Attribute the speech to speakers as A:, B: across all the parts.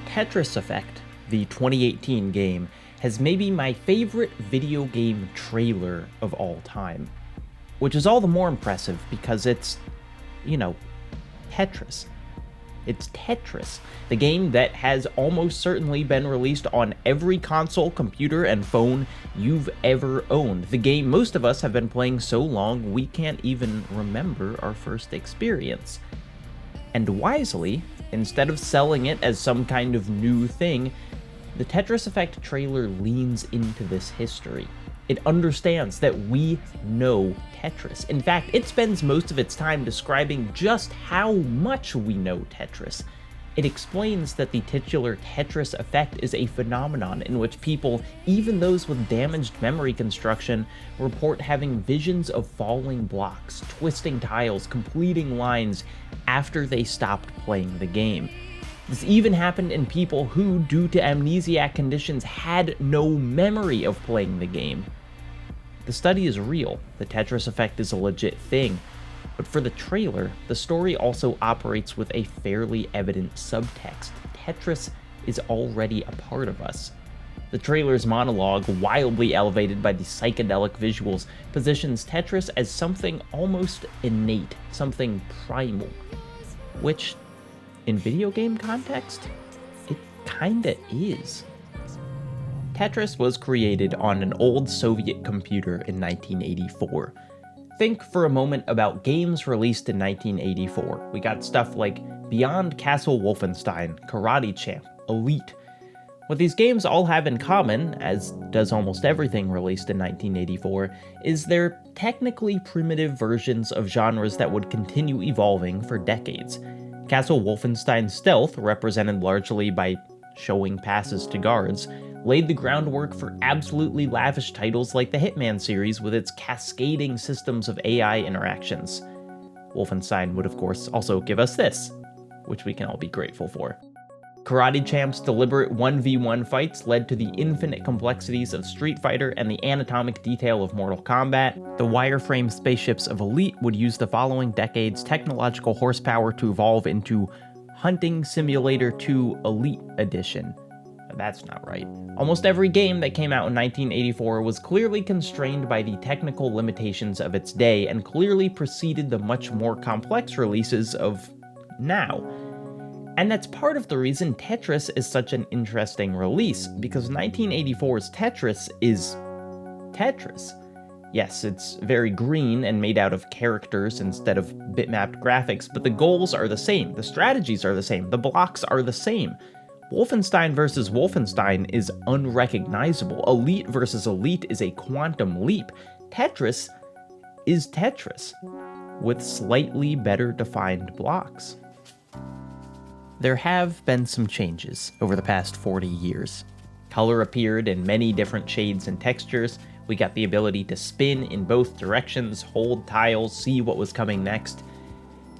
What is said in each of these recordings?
A: Tetris Effect, the 2018 game, has maybe my favorite video game trailer of all time. Which is all the more impressive because it's, Tetris. It's Tetris, the game that has almost certainly been released on every console, computer, and phone you've ever owned. The game most of us have been playing so long we can't even remember our first experience. And wisely, instead of selling it as some kind of new thing, the Tetris Effect trailer leans into this history. It understands that we know Tetris. In fact, it spends most of its time describing just how much we know Tetris. It explains that the titular Tetris effect is a phenomenon in which people, even those with damaged memory construction, report having visions of falling blocks, twisting tiles, completing lines after they stopped playing the game. This even happened in people who, due to amnesiac conditions, had no memory of playing the game. The study is real, the Tetris effect is a legit thing, but for the trailer, the story also operates with a fairly evident subtext. Tetris is already a part of us. The trailer's monologue, wildly elevated by the psychedelic visuals, positions Tetris as something almost innate, something primal, which, in video game context, it kinda is. Tetris was created on an old Soviet computer in 1984. Think for a moment about games released in 1984. We got stuff like Beyond Castle Wolfenstein, Karate Champ, Elite. What these games all have in common, as does almost everything released in 1984, is they're technically primitive versions of genres that would continue evolving for decades. Castle Wolfenstein Stealth, represented largely by showing passes to guards, laid the groundwork for absolutely lavish titles like the Hitman series with its cascading systems of AI interactions. Wolfenstein would of course also give us this, which we can all be grateful for. Karate Champ's deliberate 1v1 fights led to the infinite complexities of Street Fighter and the anatomic detail of Mortal Kombat. The wireframe spaceships of Elite would use the following decade's technological horsepower to evolve into Hunting Simulator 2 Elite Edition. That's not right. Almost every game that came out in 1984 was clearly constrained by the technical limitations of its day and clearly preceded the much more complex releases of now. And that's part of the reason Tetris is such an interesting release, because 1984's Tetris is Tetris. Yes, it's very green and made out of characters instead of bitmapped graphics, but the goals are the same, the strategies are the same, the blocks are the same. Wolfenstein versus Wolfenstein is unrecognizable. Elite versus Elite is a quantum leap. Tetris is Tetris, with slightly better defined blocks. There have been some changes over the past 40 years. Color appeared in many different shades and textures. We got the ability to spin in both directions, hold tiles, see what was coming next.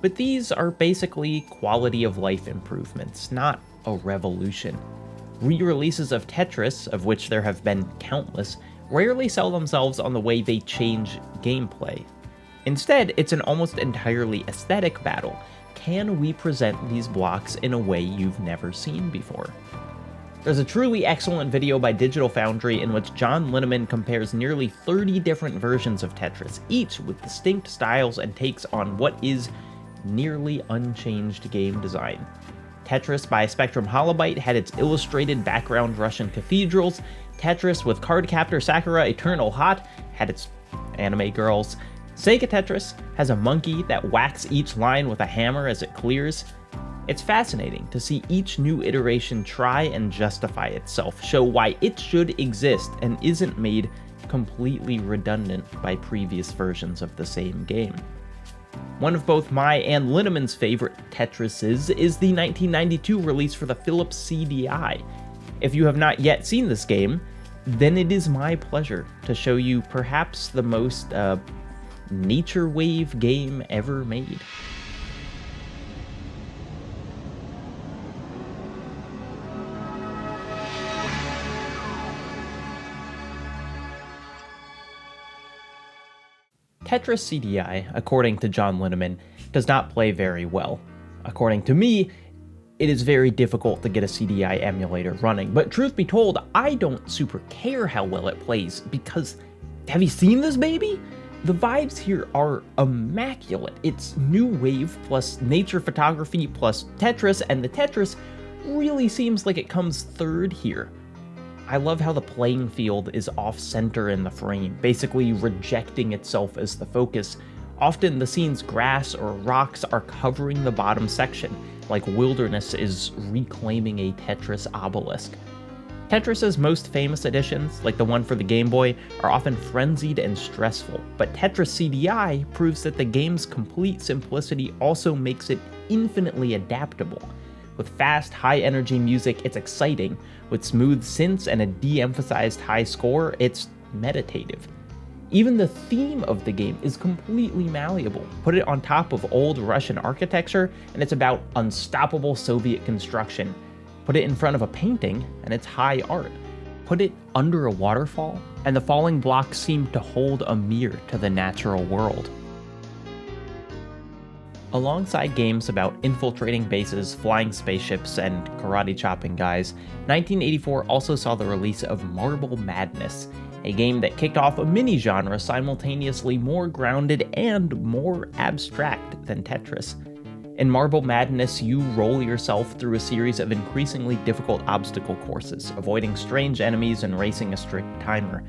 A: But these are basically quality of life improvements, not a revolution. Re-releases of Tetris, of which there have been countless, rarely sell themselves on the way they change gameplay. Instead, it's an almost entirely aesthetic battle. Can we present these blocks in a way you've never seen before? There's a truly excellent video by Digital Foundry in which John Linneman compares nearly 30 different versions of Tetris, each with distinct styles and takes on what is nearly unchanged game design. Tetris by Spectrum Holobyte had its illustrated background Russian cathedrals. Tetris with Cardcaptor Sakura Eternal Hot had its anime girls. Sega Tetris has a monkey that whacks each line with a hammer as it clears. It's fascinating to see each new iteration try and justify itself, show why it should exist and isn't made completely redundant by previous versions of the same game. One of both my and Linneman's favorite Tetrises is the 1992 release for the Philips CDI. If you have not yet seen this game, then it is my pleasure to show you perhaps the most nature wave game ever made. Tetris CDI, according to John Linneman, does not play very well. According to me, it is very difficult to get a CDI emulator running. But truth be told, I don't super care how well it plays, because have you seen this baby? The vibes here are immaculate. It's new wave plus nature photography plus Tetris, and the Tetris really seems like it comes third here. I love how the playing field is off-center in the frame, basically rejecting itself as the focus. Often the scene's grass or rocks are covering the bottom section, like wilderness is reclaiming a Tetris obelisk. Tetris's most famous editions, like the one for the Game Boy, are often frenzied and stressful, but Tetris CDI proves that the game's complete simplicity also makes it infinitely adaptable. With fast, high-energy music, it's exciting. With smooth synths and a de-emphasized high score, it's meditative. Even the theme of the game is completely malleable. Put it on top of old Russian architecture, and it's about unstoppable Soviet construction. Put it in front of a painting, and it's high art. Put it under a waterfall, and the falling blocks seem to hold a mirror to the natural world. Alongside games about infiltrating bases, flying spaceships, and karate-chopping guys, 1984 also saw the release of Marble Madness, a game that kicked off a mini-genre simultaneously more grounded and more abstract than Tetris. In Marble Madness, you roll yourself through a series of increasingly difficult obstacle courses, avoiding strange enemies and racing a strict timer.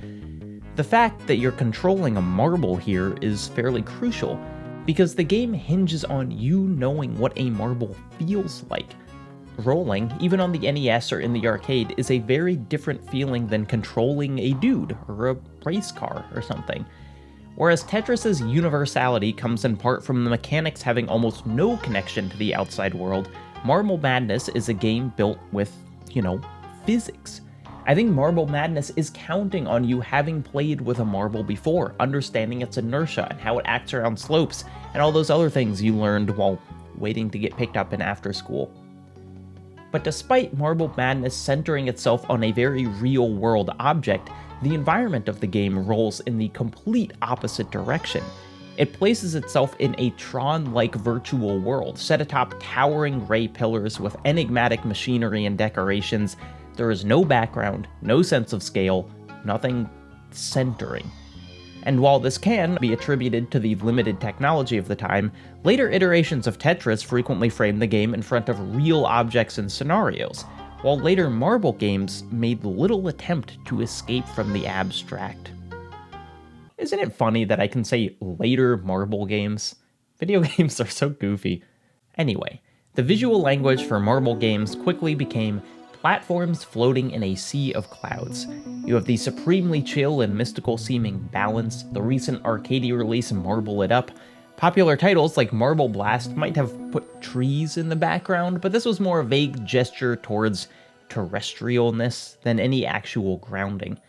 A: The fact that you're controlling a marble here is fairly crucial, because the game hinges on you knowing what a marble feels like. Rolling, even on the NES or in the arcade, is a very different feeling than controlling a dude or a race car or something. Whereas Tetris's universality comes in part from the mechanics having almost no connection to the outside world, Marble Madness is a game built with, physics. I think Marble Madness is counting on you having played with a marble before, understanding its inertia and how it acts around slopes, and all those other things you learned while waiting to get picked up in after school. But despite Marble Madness centering itself on a very real-world object, the environment of the game rolls in the complete opposite direction. It places itself in a Tron-like virtual world, set atop towering gray pillars with enigmatic machinery and decorations. There is no background, no sense of scale, nothing centering. And while this can be attributed to the limited technology of the time, later iterations of Tetris frequently frame the game in front of real objects and scenarios, while later Marble games made little attempt to escape from the abstract. Isn't it funny that I can say later Marble games? Video games are so goofy. Anyway, the visual language for Marble games quickly became platforms floating in a sea of clouds. You have the supremely chill and mystical-seeming Ballance, the recent arcade release Marble It Up. Popular titles like Marble Blast might have put trees in the background, but this was more a vague gesture towards terrestrialness than any actual grounding.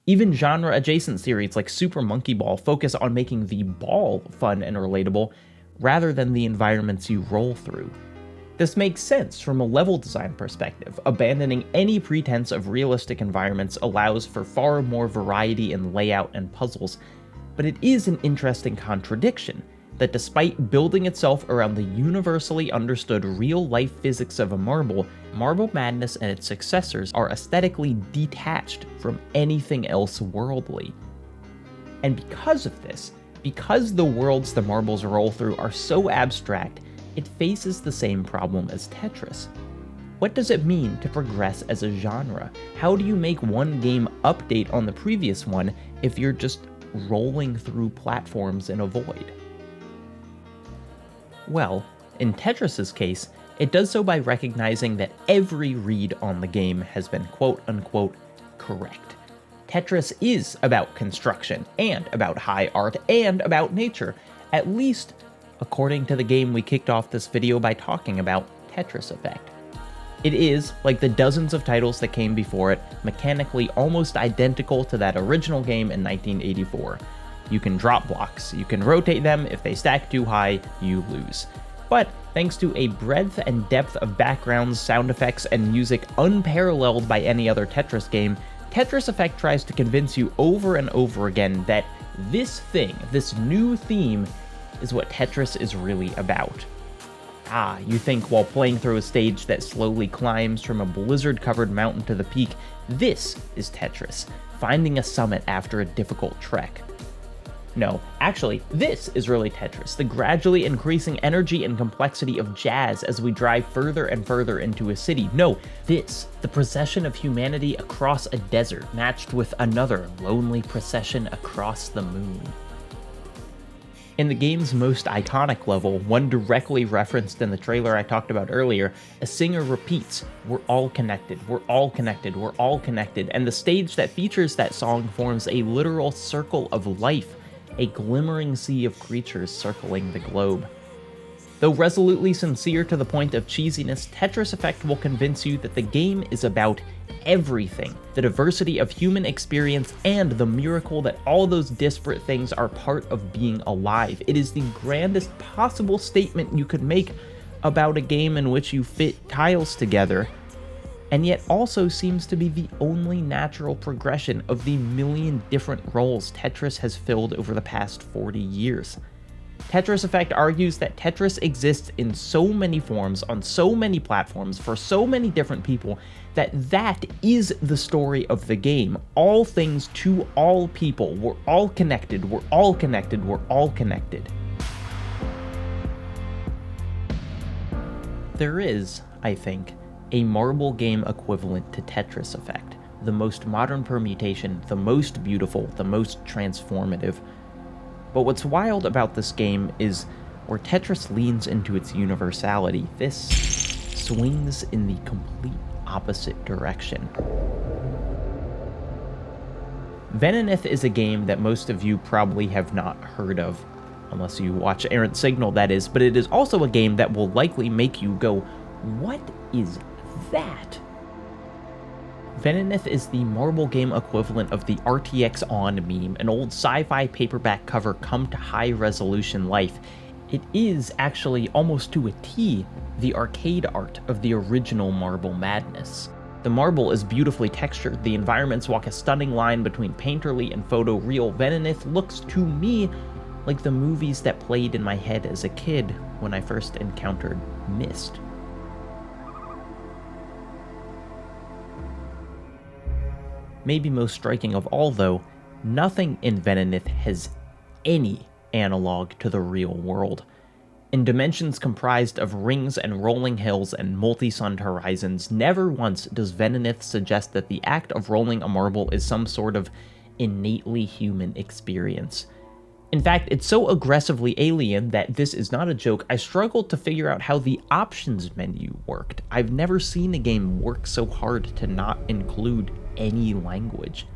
A: Even genre-adjacent series like Super Monkey Ball focus on making the ball fun and relatable, rather than the environments you roll through. This makes sense from a level design perspective. Abandoning any pretense of realistic environments allows for far more variety in layout and puzzles, but it is an interesting contradiction that despite building itself around the universally understood real-life physics of a marble, Marble Madness and its successors are aesthetically detached from anything else worldly. And because of this, because the worlds the marbles roll through are so abstract, it faces the same problem as Tetris. What does it mean to progress as a genre? How do you make one game update on the previous one if you're just rolling through platforms in a void? Well, in Tetris's case, it does so by recognizing that every read on the game has been quote-unquote correct. Tetris is about construction, and about high art, and about nature, at least according to the game we kicked off this video by talking about, Tetris Effect. It is, like the dozens of titles that came before it, mechanically almost identical to that original game in 1984. You can drop blocks, you can rotate them, if they stack too high, you lose. But thanks to a breadth and depth of backgrounds, sound effects, and music unparalleled by any other Tetris game, Tetris Effect tries to convince you over and over again that this thing, this new theme, is what Tetris is really about. Ah, you think while playing through a stage that slowly climbs from a blizzard-covered mountain to the peak, this is Tetris, finding a summit after a difficult trek. No, actually, this is really Tetris, the gradually increasing energy and complexity of jazz as we drive further and further into a city. No, this, the procession of humanity across a desert, matched with another lonely procession across the moon. In the game's most iconic level, one directly referenced in the trailer I talked about earlier, a singer repeats, "We're all connected, we're all connected, we're all connected," and the stage that features that song forms a literal circle of life, a glimmering sea of creatures circling the globe. Though resolutely sincere to the point of cheesiness, Tetris Effect will convince you that the game is about everything, the diversity of human experience and the miracle that all those disparate things are part of being alive. It is the grandest possible statement you could make about a game in which you fit tiles together, and yet also seems to be the only natural progression of the million different roles Tetris has filled over the past 40 years. Tetris Effect argues that Tetris exists in so many forms, on so many platforms, for so many different people, that is the story of the game. All things to all people. We're all connected, we're all connected, we're all connected. There is, I think, a marble game equivalent to Tetris Effect, the most modern permutation, the most beautiful, the most transformative. But what's wild about this game is where Tetris leans into its universality, this swings in the complete opposite direction. Venineth is a game that most of you probably have not heard of, unless you watch Errant Signal, that is, but it is also a game that will likely make you go, "What is that?" Venineth is the marble game equivalent of the RTX On meme, an old sci-fi paperback cover come to high-resolution life. It is actually, almost to a T, the arcade art of the original Marble Madness. The marble is beautifully textured, the environments walk a stunning line between painterly and photoreal. Venineth looks to me like the movies that played in my head as a kid when I first encountered Myst. Maybe most striking of all, though, nothing in Venineth has any analog to the real world. In dimensions comprised of rings and rolling hills and multi-sunned horizons, never once does Venineth suggest that the act of rolling a marble is some sort of innately human experience. In fact, it's so aggressively alien that this is not a joke. I struggled to figure out how the options menu worked. I've never seen a game work so hard to not include any language.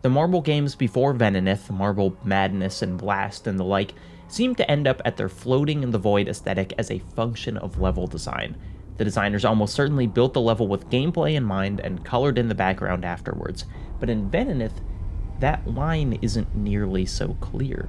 A: The marble games before Venineth, Marble Madness and Blast and the like, seem to end up at their floating in the void aesthetic as a function of level design. The designers almost certainly built the level with gameplay in mind and colored in the background afterwards, but in Venineth, that line isn't nearly so clear.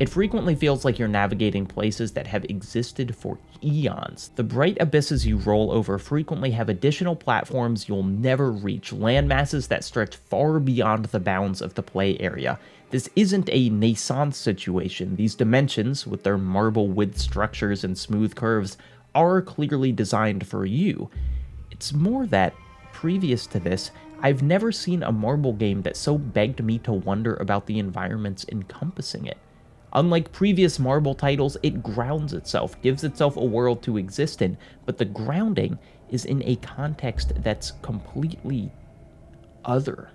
A: It frequently feels like you're navigating places that have existed for eons. The bright abysses you roll over frequently have additional platforms you'll never reach, landmasses that stretch far beyond the bounds of the play area. This isn't a NaissanceE situation. These dimensions, with their marble width structures and smooth curves, are clearly designed for you. It's more that, previous to this, I've never seen a marble game that so begged me to wonder about the environments encompassing it. Unlike previous marble titles, it grounds itself, gives itself a world to exist in, but the grounding is in a context that's completely other.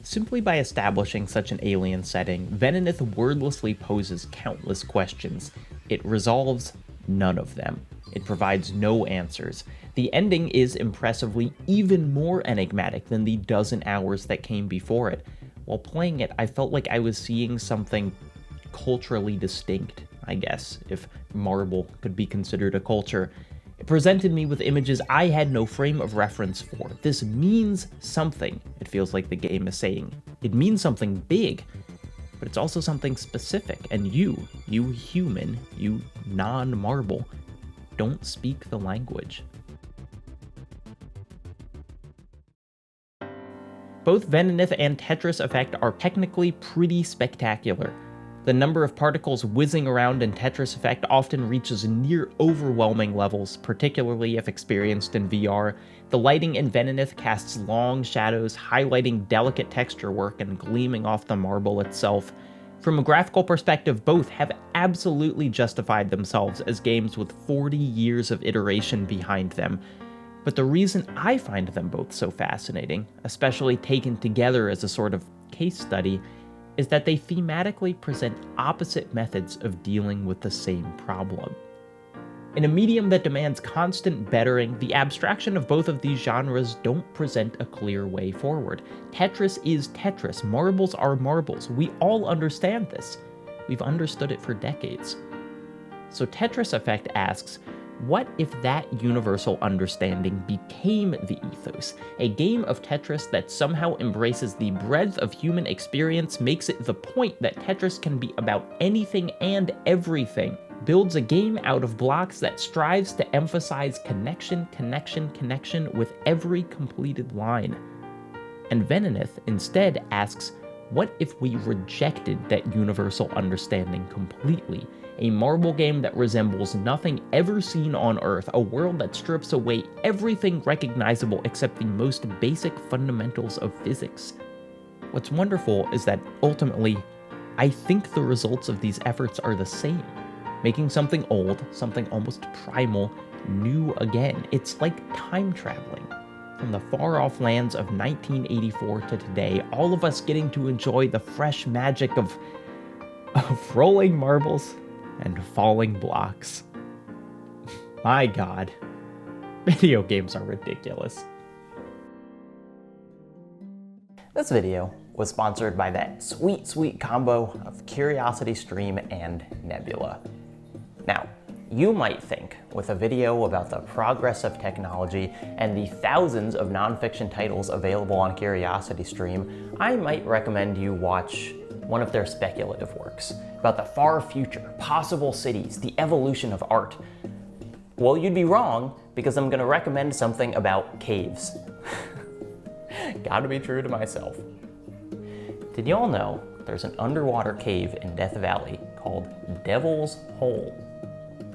A: Simply by establishing such an alien setting, Venineth wordlessly poses countless questions. It resolves none of them. It provides no answers. The ending is impressively even more enigmatic than the dozen hours that came before it. While playing it, I felt like I was seeing something culturally distinct, I guess, if marble could be considered a culture. It presented me with images I had no frame of reference for. This means something, it feels like the game is saying. It means something big, but it's also something specific, and you human, you non-marble, don't speak the language. Both Venineth and Tetris Effect are technically pretty spectacular. The number of particles whizzing around in Tetris Effect often reaches near overwhelming levels, particularly if experienced in VR. The lighting in Venineth casts long shadows, highlighting delicate texture work and gleaming off the marble itself. From a graphical perspective, both have absolutely justified themselves as games with 40 years of iteration behind them. But the reason I find them both so fascinating, especially taken together as a sort of case study, is that they thematically present opposite methods of dealing with the same problem. In a medium that demands constant bettering, the abstraction of both of these genres don't present a clear way forward. Tetris is Tetris, marbles are marbles. We all understand this. We've understood it for decades. So Tetris Effect asks, what if that universal understanding became the ethos? A game of Tetris that somehow embraces the breadth of human experience, makes it the point that Tetris can be about anything and everything, builds a game out of blocks that strives to emphasize connection, connection, connection with every completed line. And Venineth instead asks, what if we rejected that universal understanding completely? A marble game that resembles nothing ever seen on Earth, a world that strips away everything recognizable except the most basic fundamentals of physics. What's wonderful is that ultimately, I think the results of these efforts are the same. Making something old, something almost primal, new again. It's like time traveling. From the far-off lands of 1984 to today, all of us getting to enjoy the fresh magic of rolling marbles and falling blocks. My God, video games are ridiculous.
B: This video was sponsored by that sweet, sweet combo of CuriosityStream and Nebula. Now, you might think, with a video about the progress of technology and the thousands of nonfiction titles available on CuriosityStream, I might recommend you watch one of their speculative works about the far future, possible cities, the evolution of art. Well, you'd be wrong, because I'm gonna recommend something about caves. Gotta be true to myself. Did y'all know there's an underwater cave in Death Valley called Devil's Hole?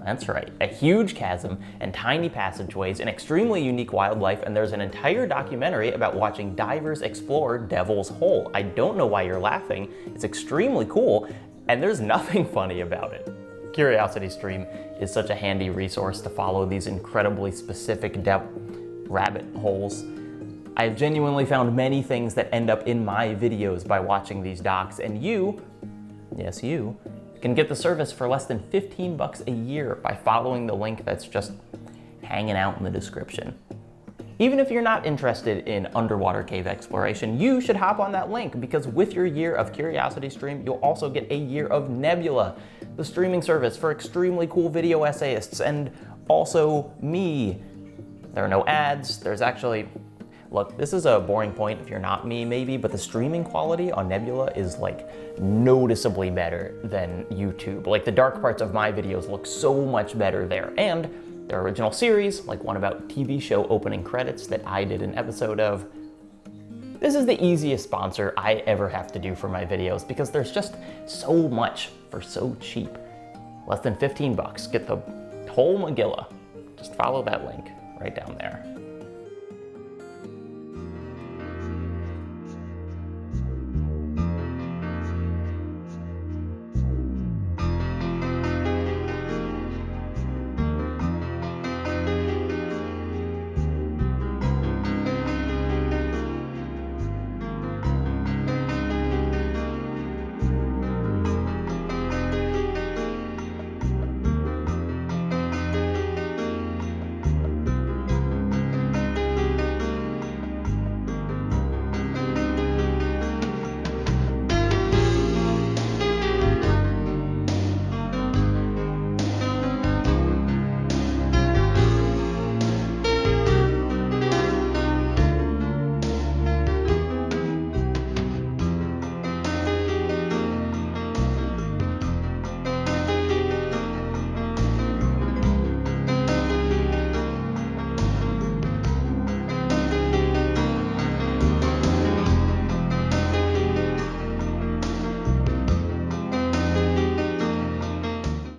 B: That's right, a huge chasm and tiny passageways, an extremely unique wildlife, and there's an entire documentary about watching divers explore Devil's Hole. I don't know why you're laughing, it's extremely cool, and there's nothing funny about it. CuriosityStream is such a handy resource to follow these incredibly specific rabbit holes. I've genuinely found many things that end up in my videos by watching these docs, and you, yes you, can get the service for less than 15 bucks a year by following the link that's just hanging out in the description. Even if you're not interested in underwater cave exploration, you should hop on that link, because with your year of CuriosityStream, you'll also get a year of Nebula, the streaming service for extremely cool video essayists, and also me. There are no ads, there's actually, look, this is a boring point if you're not me maybe, but the streaming quality on Nebula is like noticeably better than YouTube. Like the dark parts of my videos look so much better there. And their original series, like one about TV show opening credits that I did an episode of. This is the easiest sponsor I ever have to do for my videos because there's just so much for so cheap. Less than 15 bucks, get the whole Megillah. Just follow that link right down there.